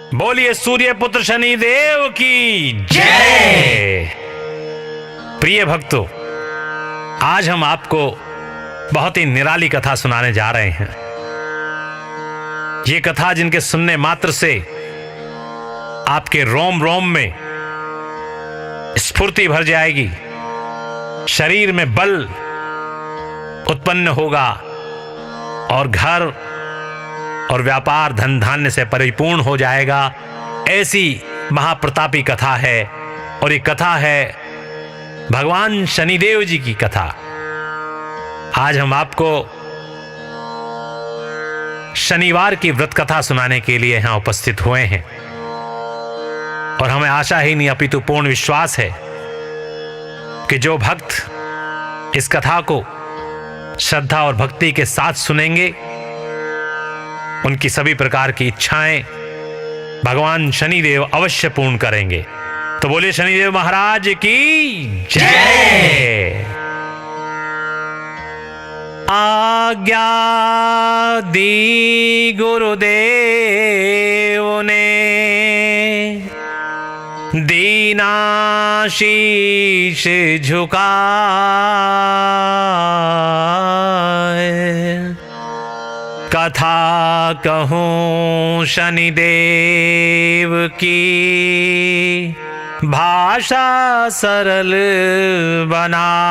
बोलिए सूर्य पुत्र शनि देव की जय। प्रिय भक्तों, आज हम आपको बहुत ही निराली कथा सुनाने जा रहे हैं। ये कथा जिनके सुनने मात्र से आपके रोम रोम में स्फूर्ति भर जाएगी, शरीर में बल उत्पन्न होगा और घर और व्यापार धन धान्य से परिपूर्ण हो जाएगा। ऐसी महाप्रतापी कथा है और ये कथा है भगवान शनिदेव जी की कथा। आज हम आपको शनिवार की व्रत कथा सुनाने के लिए यहां उपस्थित हुए हैं और हमें आशा ही नहीं अपितु पूर्ण विश्वास है कि जो भक्त इस कथा को श्रद्धा और भक्ति के साथ सुनेंगे, उनकी सभी प्रकार की इच्छाएं भगवान शनिदेव अवश्य पूर्ण करेंगे। तो बोलिए शनिदेव महाराज की जय। आज्ञा दी गुरुदेव ने, दीना शीश झुकाए, कथा कहूं शनिदेव की, भाषा सरल बनाए।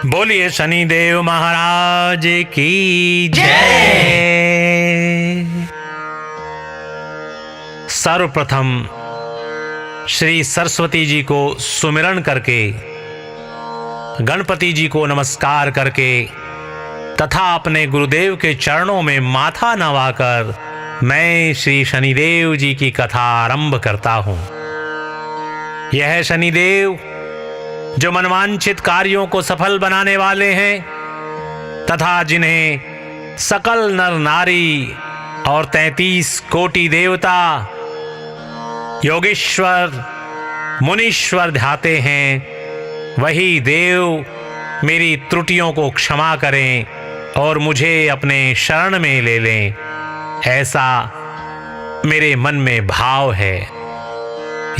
बोलिए शनिदेव महाराज की जय। सर्वप्रथम श्री सरस्वती जी को सुमिरन करके, गणपति जी को नमस्कार करके तथा अपने गुरुदेव के चरणों में माथा नवाकर मैं श्री शनिदेव जी की कथा आरंभ करता हूं। यह शनिदेव जो मनवांछित कार्यों को सफल बनाने वाले हैं तथा जिन्हें सकल नर नारी और 33 कोटि देवता योगेश्वर मुनीश्वर ध्याते हैं, वही देव मेरी त्रुटियों को क्षमा करें और मुझे अपने शरण में ले लें, ऐसा मेरे मन में भाव है।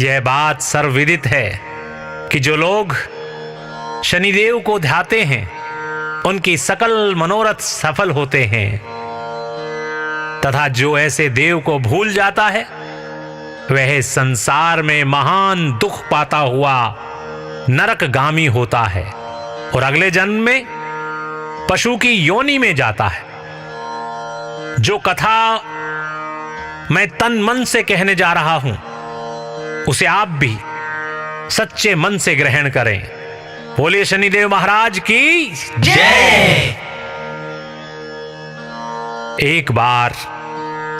यह बात सर्वविदित है कि जो लोग शनिदेव को ध्याते हैं उनकी सकल मनोरथ सफल होते हैं तथा जो ऐसे देव को भूल जाता है वह संसार में महान दुख पाता हुआ नरकगामी होता है और अगले जन्म में पशु की योनि में जाता है। जो कथा मैं तन मन से कहने जा रहा हूं उसे आप भी सच्चे मन से ग्रहण करें। बोलिए शनिदेव महाराज की जय। एक बार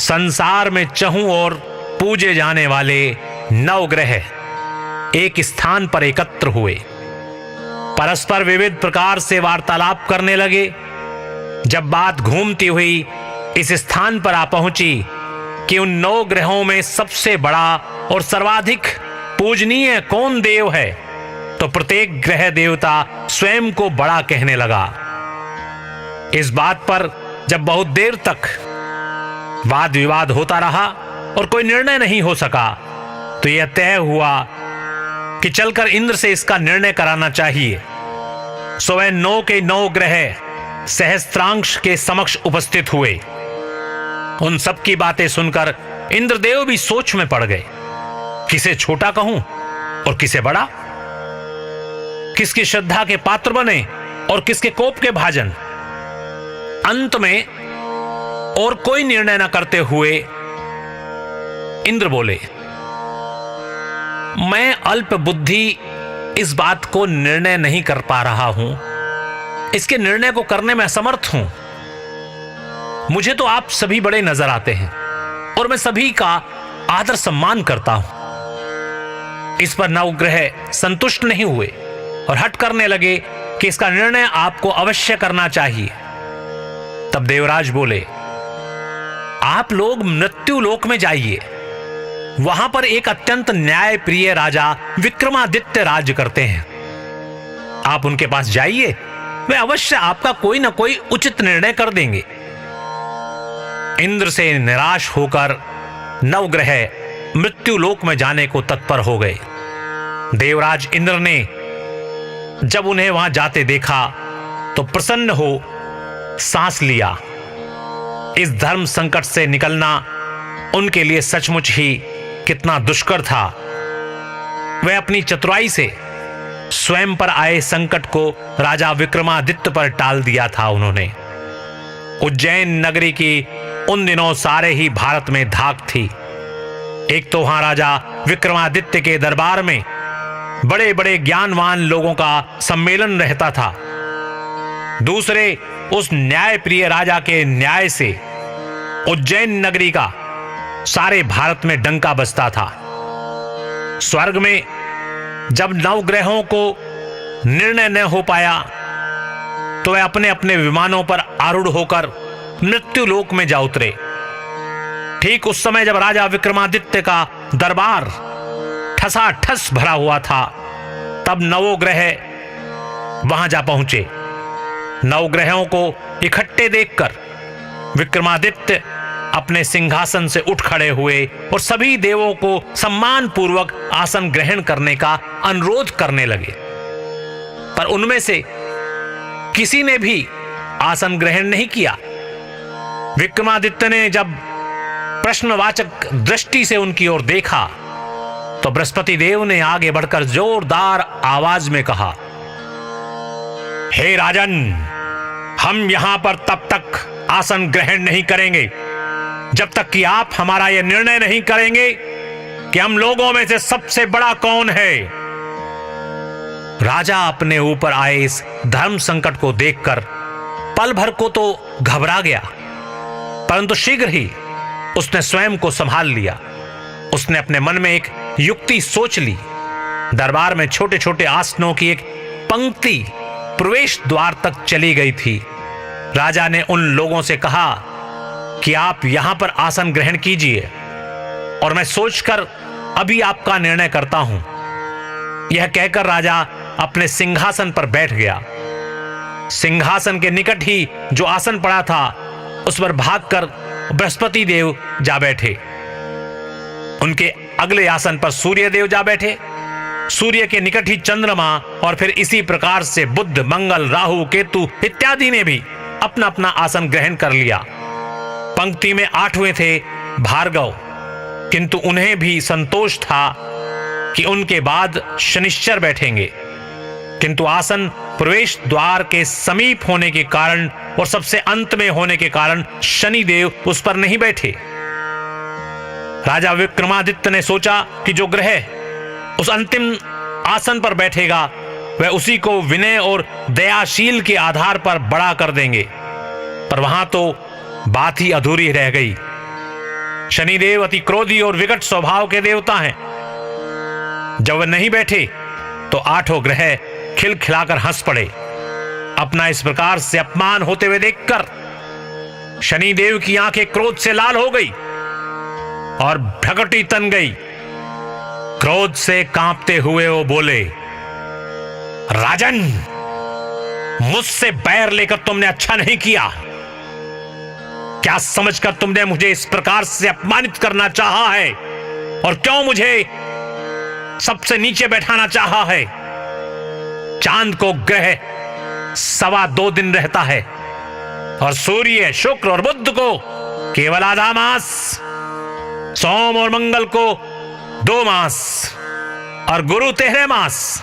संसार में चहुं ओर पूजे जाने वाले 9 ग्रह एक स्थान पर एकत्र हुए, परस्पर विविध प्रकार से वार्तालाप करने लगे। जब बात घूमती हुई इस स्थान पर आ पहुंची कि उन 9 ग्रहों में सबसे बड़ा और सर्वाधिक पूजनीय कौन देव है, तो प्रत्येक ग्रह देवता स्वयं को बड़ा कहने लगा। इस बात पर जब बहुत देर तक वाद विवाद होता रहा और कोई निर्णय नहीं हो सका, तो यह तय हुआ कि चलकर इंद्र से इसका निर्णय कराना चाहिए। सो वह 9 के 9 ग्रह सहस्त्रांश के समक्ष उपस्थित हुए। उन सब की बातें सुनकर इंद्रदेव भी सोच में पड़ गए, किसे छोटा कहूं और किसे बड़ा, किसकी श्रद्धा के पात्र बने और किसके कोप के भाजन। अंत में और कोई निर्णय न करते हुए इंद्र बोले, मैं अल्प बुद्धि इस बात को निर्णय नहीं कर पा रहा हूं, इसके निर्णय को करने में असमर्थ हूं। मुझे तो आप सभी बड़े नजर आते हैं और मैं सभी का आदर सम्मान करता हूं। इस पर 9 ग्रह संतुष्ट नहीं हुए और हट करने लगे कि इसका निर्णय आपको अवश्य करना चाहिए। तब देवराज बोले, आप लोग मृत्यु लोक में जाइए, वहां पर एक अत्यंत न्यायप्रिय राजा विक्रमादित्य राज्य करते हैं। आप उनके पास जाइए, वे अवश्य आपका कोई ना कोई उचित निर्णय कर देंगे। इंद्र से निराश होकर नवग्रह मृत्यु लोक में जाने को तत्पर हो गए। देवराज इंद्र ने जब उन्हें वहां जाते देखा तो प्रसन्न हो सांस लिया। इस धर्म संकट से निकलना उनके लिए सचमुच ही कितना दुष्कर था। वह अपनी चतुराई से स्वयं पर आए संकट को राजा विक्रमादित्य पर टाल दिया था। उन्होंने उज्जैन नगरी की उन दिनों सारे ही भारत में धाक थी। एक तो वहां राजा विक्रमादित्य के दरबार में बड़े बड़े ज्ञानवान लोगों का सम्मेलन रहता था। दूसरे उस न्यायप्रिय राजा के न्याय से उज्जैन नगरी का सारे भारत में डंका बजता था। स्वर्ग में जब नवग्रहों को निर्णय न हो पाया तो वे अपने अपने विमानों पर आरूढ़ होकर मृत्यु लोक में जा उतरे। ठीक उस समय जब राजा विक्रमादित्य का दरबार ठसाठस भरा हुआ था, तब नवग्रह वहां जा पहुंचे। नवग्रहों को इकट्ठे देखकर विक्रमादित्य अपने सिंहासन से उठ खड़े हुए और सभी देवों को सम्मान पूर्वक आसन ग्रहण करने का अनुरोध करने लगे। पर उनमें से किसी ने भी आसन ग्रहण नहीं किया। विक्रमादित्य ने जब प्रश्नवाचक दृष्टि से उनकी ओर देखा तो बृहस्पति देव ने आगे बढ़कर जोरदार आवाज में कहा, हे राजन, हम यहां पर तब तक आसन ग्रहण नहीं करेंगे जब तक कि आप हमारा यह निर्णय नहीं करेंगे कि हम लोगों में से सबसे बड़ा कौन है। राजा अपने ऊपर आए इस धर्म संकट को देखकर पल भर को तो घबरा गया, परंतु शीघ्र ही उसने स्वयं को संभाल लिया। उसने अपने मन में एक युक्ति सोच ली। दरबार में छोटे छोटे आसनों की एक पंक्ति प्रवेश द्वार तक चली गई थी। राजा ने उन लोगों से कहा कि आप यहां पर आसन ग्रहण कीजिए और मैं सोचकर अभी आपका निर्णय करता हूं। यह कहकर राजा अपने सिंहासन पर बैठ गया। सिंहासन के निकट ही जो आसन पड़ा था उस पर भागकर बृहस्पति देव जा बैठे। उनके अगले आसन पर सूर्य देव जा बैठे। सूर्य के निकट ही चंद्रमा और फिर इसी प्रकार से बुध, मंगल, राहु, केतु इत्यादि ने भी अपना अपना आसन ग्रहण कर लिया। पंक्ति में 8वें थे भार्गव, किंतु उन्हें भी संतोष था कि उनके बाद शनिश्चर बैठेंगे, किंतु आसन प्रवेश द्वार के समीप होने के कारण और सबसे अंत में होने के कारण शनिदेव उस पर नहीं बैठे। राजा विक्रमादित्य ने सोचा कि जो ग्रह उस अंतिम आसन पर बैठेगा वह उसी को विनय और दयाशील के आधार पर बड़ा कर देंगे, पर वहां तो बात ही अधूरी रह गई। शनिदेव अति क्रोधी और विकट स्वभाव के देवता हैं। जब वह नहीं बैठे तो 8 ग्रह खिलखिलाकर हंस पड़े। अपना इस प्रकार से अपमान होते हुए देखकर शनिदेव की आंखें क्रोध से लाल हो गई और भ्रकटी तन गई। क्रोध से कांपते हुए वो बोले, राजन, मुझसे बैर लेकर तुमने अच्छा नहीं किया। क्या समझकर तुमने मुझे इस प्रकार से अपमानित करना चाहा है और क्यों मुझे सबसे नीचे बैठाना चाहा है। चांद को ग्रह 2.25 दिन रहता है और सूर्य, शुक्र और बुध को केवल आधा मास, सोम और मंगल को 2 मास और गुरु 13 मास,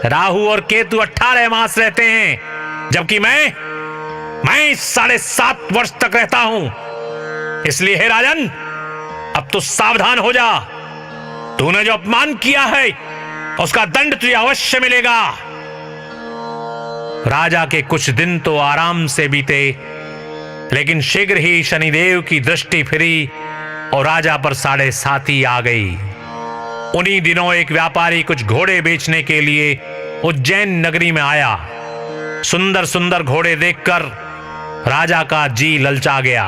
राहु और केतु 18 मास रहते हैं, जबकि मैं 7.5 वर्ष तक रहता हूं। इसलिए हे राजन, अब तो सावधान हो जा। तूने जो अपमान किया है उसका दंड तुझे अवश्य मिलेगा। राजा के कुछ दिन तो आराम से बीते, लेकिन शीघ्र ही शनिदेव की दृष्टि फिरी और राजा पर 7.5 आ गई। उन्हीं दिनों एक व्यापारी कुछ घोड़े बेचने के लिए उज्जैन नगरी में आया। सुंदर सुंदर घोड़े देखकर राजा का जी ललचा गया।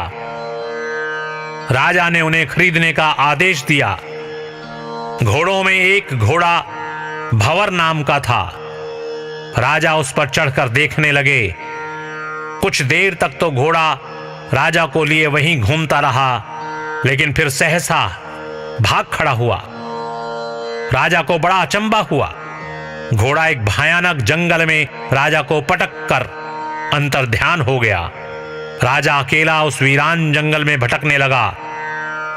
राजा ने उन्हें खरीदने का आदेश दिया। घोड़ों में एक घोड़ा भंवर नाम का था। राजा उस पर चढ़कर देखने लगे। कुछ देर तक तो घोड़ा राजा को लिए वहीं घूमता रहा, लेकिन फिर सहसा भाग खड़ा हुआ। राजा को बड़ा अचंभा हुआ। घोड़ा एक भयानक जंगल में राजा को पटक कर अंतर्ध्यान हो गया। राजा अकेला उस वीरान जंगल में भटकने लगा।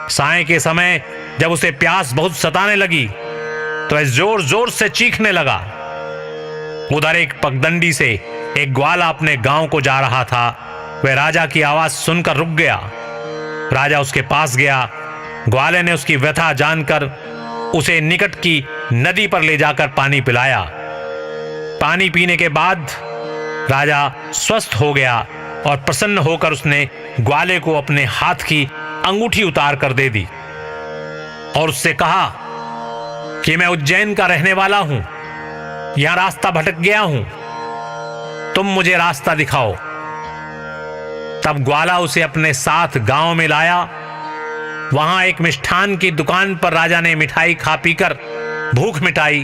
साय के समय जब उसे प्यास बहुत सताने लगी तो वह जोर जोर से चीखने लगा। उधर एक पगडंडी से एक ग्वाला अपने गांव को जा रहा था। वह राजा की आवाज सुनकर रुक गया। राजा उसके पास गया। ग्वाले ने उसकी व्यथा जानकर उसे निकट की नदी पर ले जाकर पानी पिलाया। पानी पीने के बाद राजा स्वस्थ हो गया और प्रसन्न होकर उसने ग्वाले को अपने हाथ की अंगूठी उतार कर दे दी और उससे कहा कि मैं उज्जैन का रहने वाला हूं, यहां रास्ता भटक गया हूं, तुम मुझे रास्ता दिखाओ। तब ग्वाला उसे अपने साथ गांव में लाया। वहां एक मिष्ठान की दुकान पर राजा ने मिठाई खा पीकर भूख मिटाई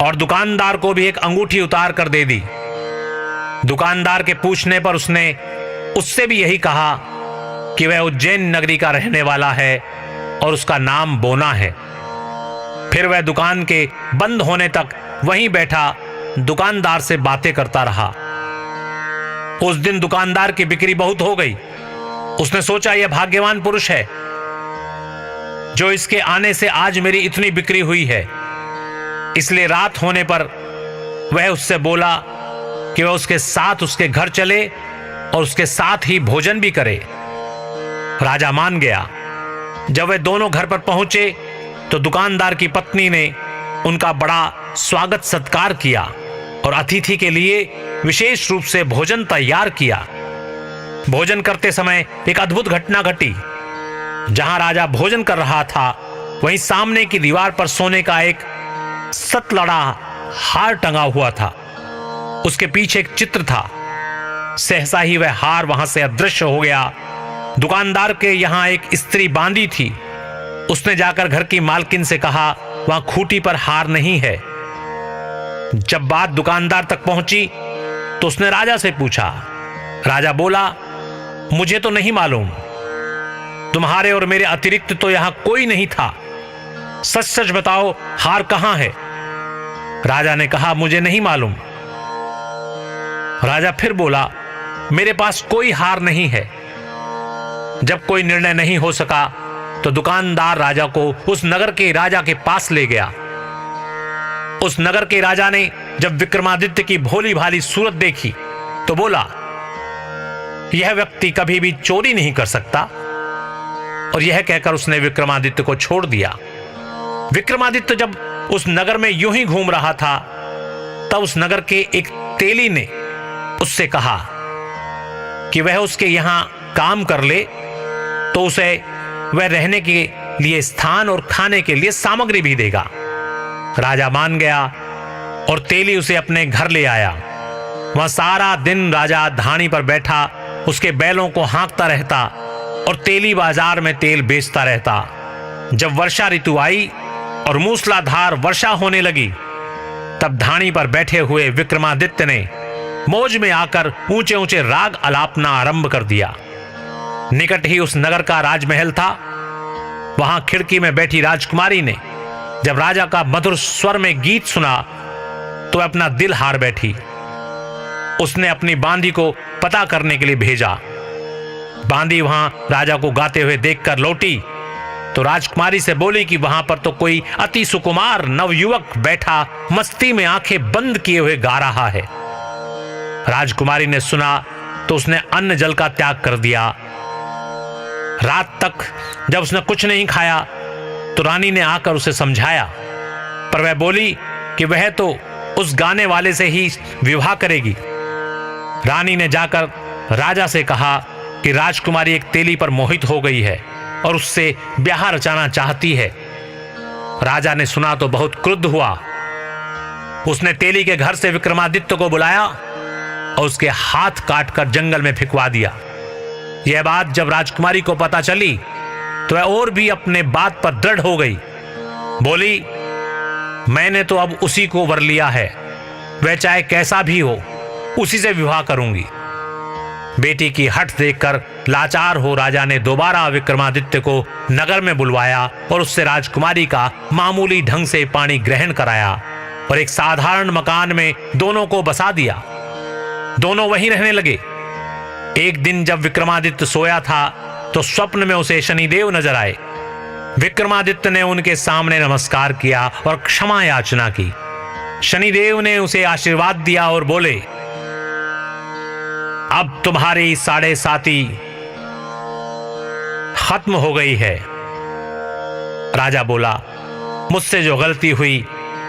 और दुकानदार को भी एक अंगूठी उतार कर दे दी। दुकानदार के पूछने पर उसने उससे भी यही कहा कि वह उज्जैन नगरी का रहने वाला है और उसका नाम बोना है। फिर वह दुकान के बंद होने तक वहीं बैठा दुकानदार से बातें करता रहा। उस दिन दुकानदार की बिक्री बहुत हो गई। उसने सोचा यह भाग्यवान पुरुष है जो इसके आने से आज मेरी इतनी बिक्री हुई है। इसलिए रात होने पर वह उससे बोला कि वह उसके साथ उसके घर चले और उसके साथ ही भोजन भी करे। राजा मान गया। जब वे दोनों घर पर पहुंचे तो दुकानदार की पत्नी ने उनका बड़ा स्वागत सत्कार किया और अतिथि के लिए विशेष रूप से भोजन तैयार किया। भोजन करते समय एक अद्भुत घटना घटी। जहां राजा भोजन कर रहा था वहीं सामने की दीवार पर सोने का एक सतलड़ा हार टंगा हुआ था। उसके पीछे एक चित्र था। सहसा ही वह हार वहां से अदृश्य हो गया। दुकानदार के यहां एक स्त्री बांधी थी। उसने जाकर घर की मालकिन से कहा वहां खूंटी पर हार नहीं है। जब बात दुकानदार तक पहुंची तो उसने राजा से पूछा। राजा बोला, मुझे तो नहीं मालूम, तुम्हारे और मेरे अतिरिक्त तो यहां कोई नहीं था। सच सच बताओ हार कहां है? राजा ने कहा, मुझे नहीं मालूम। राजा फिर बोला, मेरे पास कोई हार नहीं है। जब कोई निर्णय नहीं हो सका तो दुकानदार राजा को उस नगर के राजा के पास ले गया। उस नगर के राजा ने जब विक्रमादित्य की भोली भाली सूरत देखी तो बोला, यह व्यक्ति कभी भी चोरी नहीं कर सकता। और यह कहकर उसने विक्रमादित्य को छोड़ दिया। विक्रमादित्य जब उस नगर में यूं ही घूम रहा था तब उस नगर के एक तेली ने उससे कहा कि वह उसके यहां काम कर ले तो उसे वह रहने के लिए स्थान और खाने के लिए सामग्री भी देगा। राजा मान गया और तेली उसे अपने घर ले आया। वहां सारा दिन राजा धानी पर बैठा उसके बैलों को हाँकता रहता और तेली बाजार में तेल बेचता रहता। जब वर्षा ऋतु आई और मूसलाधार वर्षा होने लगी तब धानी पर बैठे हुए विक्रमादित्य ने मौज में आकर ऊंचे ऊंचे राग अलापना आरंभ कर दिया। निकट ही उस नगर का राजमहल था। वहां खिड़की में बैठी राजकुमारी ने जब राजा का मधुर स्वर में गीत सुना तो अपना दिल हार बैठी। उसने अपनी बांदी को पता करने के लिए भेजा। बांदी वहां राजा को गाते हुए देखकर लौटी तो राजकुमारी से बोली कि वहां पर तो कोई अति सुकुमार नवयुवक बैठा मस्ती में आंखें बंद किए हुए गा रहा है। राजकुमारी ने सुना तो उसने अन्न जल का त्याग कर दिया। रात तक जब उसने कुछ नहीं खाया तो रानी ने आकर उसे समझाया, पर वह बोली कि वह तो उस गाने वाले से ही विवाह करेगी। रानी ने जाकर राजा से कहा कि राजकुमारी एक तेली पर मोहित हो गई है और उससे ब्याह रचाना चाहती है। राजा ने सुना तो बहुत क्रुद्ध हुआ। उसने तेली के घर से विक्रमादित्य को बुलाया और उसके हाथ काटकर जंगल में फेंकवा दिया। यह बात जब राजकुमारी को पता चली तो वह और भी अपने बात पर दृढ़ हो गई। बोली, मैंने तो अब उसी को वर लिया है, वह चाहे कैसा भी हो उसी से विवाह करूंगी। बेटी की हठ देखकर लाचार हो राजा ने दोबारा विक्रमादित्य को नगर में बुलवाया और उससे राजकुमारी का मामूली ढंग से पाणी ग्रहण कराया और एक साधारण मकान में दोनों को बसा दिया। दोनों वहीं रहने लगे। एक दिन जब विक्रमादित्य सोया था तो स्वप्न में उसे शनिदेव नजर आए। विक्रमादित्य ने उनके सामने नमस्कार किया और क्षमा याचना की। शनिदेव ने उसे आशीर्वाद दिया और बोले, अब तुम्हारी 7.5 खत्म हो गई है। राजा बोला, मुझसे जो गलती हुई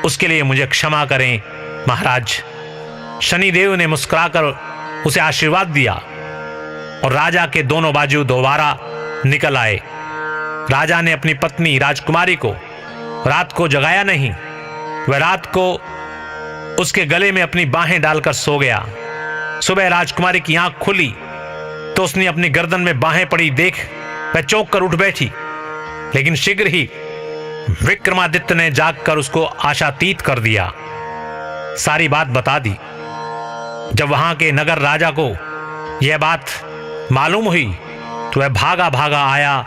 उसके लिए मुझे क्षमा करें महाराज। शनिदेव ने मुस्कुराकर उसे आशीर्वाद दिया और राजा के दोनों बाजू दोबारा निकल आए। राजा ने अपनी पत्नी राजकुमारी को रात को जगाया नहीं। वह रात को उसके गले में अपनी बाहें डालकर सो गया। सुबह राजकुमारी की आंख खुली तो उसने अपनी गर्दन में बाहें पड़ी देख वह चौंक कर उठ बैठी, लेकिन शीघ्र ही विक्रमादित्य ने जागकर उसको आशातीत कर दिया, सारी बात बता दी। जब वहां के नगर राजा को यह बात मालूम हुई तो वह भागा भागा आया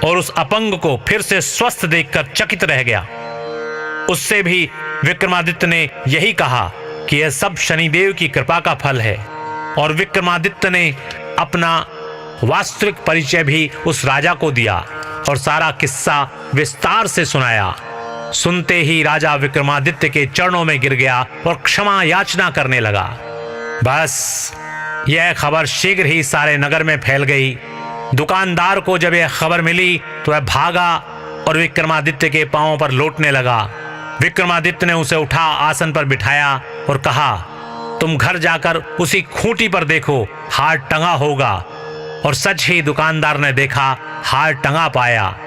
और उस अपंग को फिर से स्वस्थ देखकर चकित रह गया। उससे भी विक्रमादित्य ने यही कहा कि यह सब शनिदेव की कृपा का फल है, और विक्रमादित्य ने अपना वास्तविक परिचय भी उस राजा को दिया और सारा किस्सा विस्तार से सुनाया। सुनते ही राजा विक्रमादित्य के चरणों में गिर गया और क्षमा याचना करने लगा। बस यह खबर शीघ्र ही सारे नगर में फैल गई। दुकानदार को जब यह खबर मिली तो वह भागा और विक्रमादित्य के पांवों पर लौटने लगा। विक्रमादित्य ने उसे उठा आसन पर बिठाया और कहा, तुम घर जाकर उसी खूंटी पर देखो, हार टंगा होगा। और सच ही दुकानदार ने देखा, हार टंगा पाया।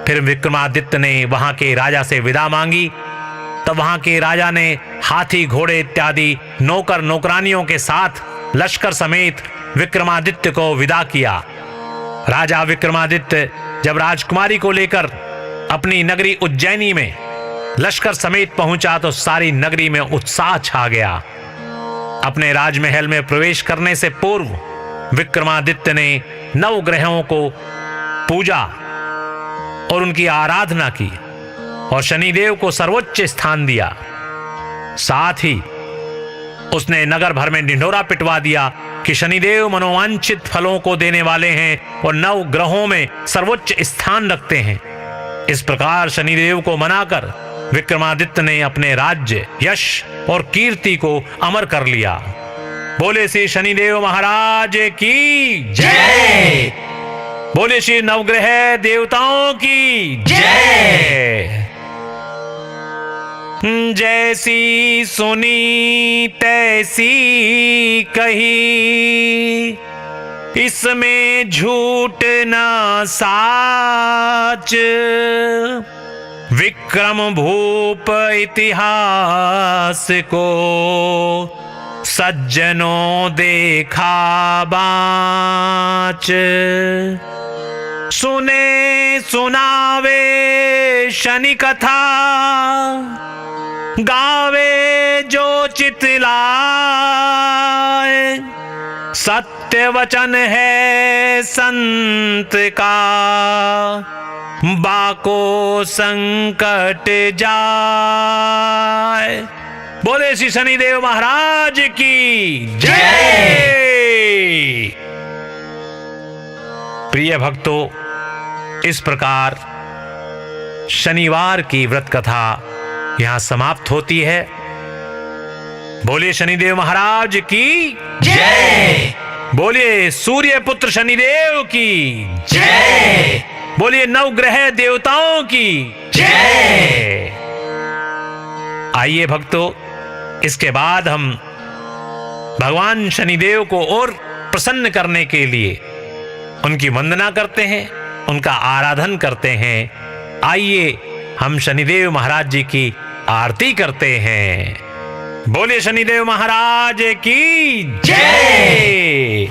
फिर विक्रमादित्य ने वहां के राजा से विदा मांगी। तब वहां के राजा ने हाथी घोड़े इत्यादि नौकर नौकरानियों के साथ लश्कर समेत विक्रमादित्य को विदा किया। राजा विक्रमादित्य जब राजकुमारी को लेकर अपनी नगरी उज्जैनी में लश्कर समेत पहुंचा तो सारी नगरी में उत्साह छा गया। अपने राजमहल में प्रवेश करने से पूर्व विक्रमादित्य ने 9 ग्रहों को पूजा और उनकी आराधना की और शनिदेव को सर्वोच्च स्थान दिया। साथ ही उसने नगर भर में ढिंढोरा पिटवा दिया कि शनिदेव मनोवांछित फलों को देने वाले हैं और 9 ग्रहों में सर्वोच्च स्थान रखते हैं। इस प्रकार शनिदेव को मनाकर विक्रमादित्य ने अपने राज्य, यश और कीर्ति को अमर कर लिया। बोले श्री शनिदेव महाराज की जय। बोले श्री नवग्रह देवताओं की जय। जैसी सुनी तैसी कही, इसमें झूठ न साच। विक्रम भूप इतिहास को सज्जनों देखा बाच। सुने सुनावे शनि कथा, गावे जो चितलाए। सत्य वचन है संत का, बाको संकट जाए। बोले श्री शनिदेव महाराज की जय। प्रिय भक्तों, इस प्रकार शनिवार की व्रत कथा यहां समाप्त होती है। बोलिए शनिदेव महाराज की जय। बोलिए सूर्य पुत्र शनिदेव की जय। बोलिए नवग्रह देवताओं की जय। आइए भक्तों, इसके बाद हम भगवान शनिदेव को और प्रसन्न करने के लिए उनकी वंदना करते हैं, उनका आराधन करते हैं। आइए हम शनिदेव महाराज जी की आरती करते हैं। बोलिए शनिदेव महाराज की जय।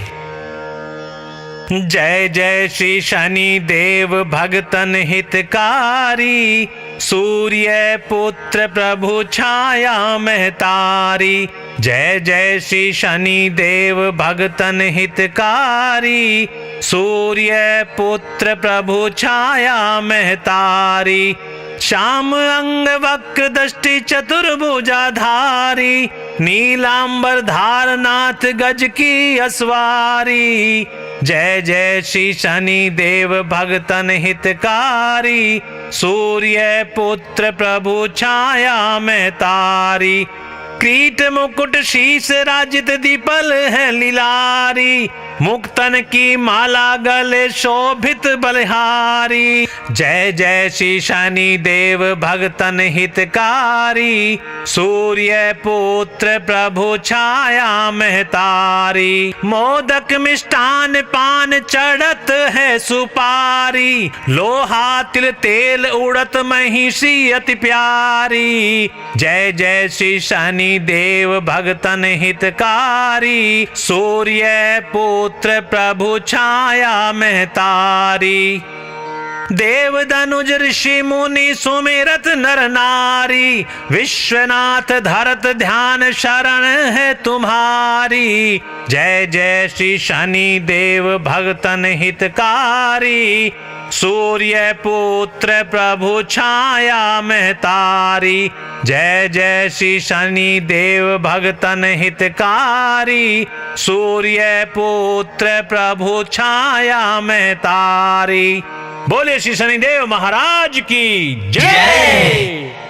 जय जय श्री शनिदेव भगतन हितकारी, सूर्य पुत्र प्रभु छाया महतारी। जय जय श्री शनि देव भगतन हितकारी, सूर्य पुत्र प्रभु छाया महतारी, श्याम अंग वक्र दृष्टि चतुर्भुजाधारी, नीलांबर धारनाथ गज की असवारी। जय जय श्री शनि देव भगतन हितकारी, सूर्य पुत्र प्रभु छाया महतारी, कीट मुकुट शीश राजित दीपल है लीलारी, मुक्तन की माला गले शोभित बलिहारी। जय जय श्री शनि देव भगतन हितकारी, सूर्य पुत्र प्रभु छाया महतारी, मोदक मिष्टान पान चढ़त है सुपारी, लोहा तिल तेल उड़त महिषी अति प्यारी। जय जय श्री शनि देव भगतन हितकारी, सूर्य पुत्र प्रभु छाया महतारी, देव धनुज ऋषि मुनि सुमिरत नर नारी, विश्वनाथ धरत ध्यान शरण है तुम्हारी। जय जय श्री शनि देव भगतन हितकारी, सूर्य पुत्र प्रभु छाया महतारी। जय जय श्री शनि देव भगतन हितकारी, सूर्य पुत्र प्रभु छाया महतारी। बोले श्री शनिदेव महाराज की जय।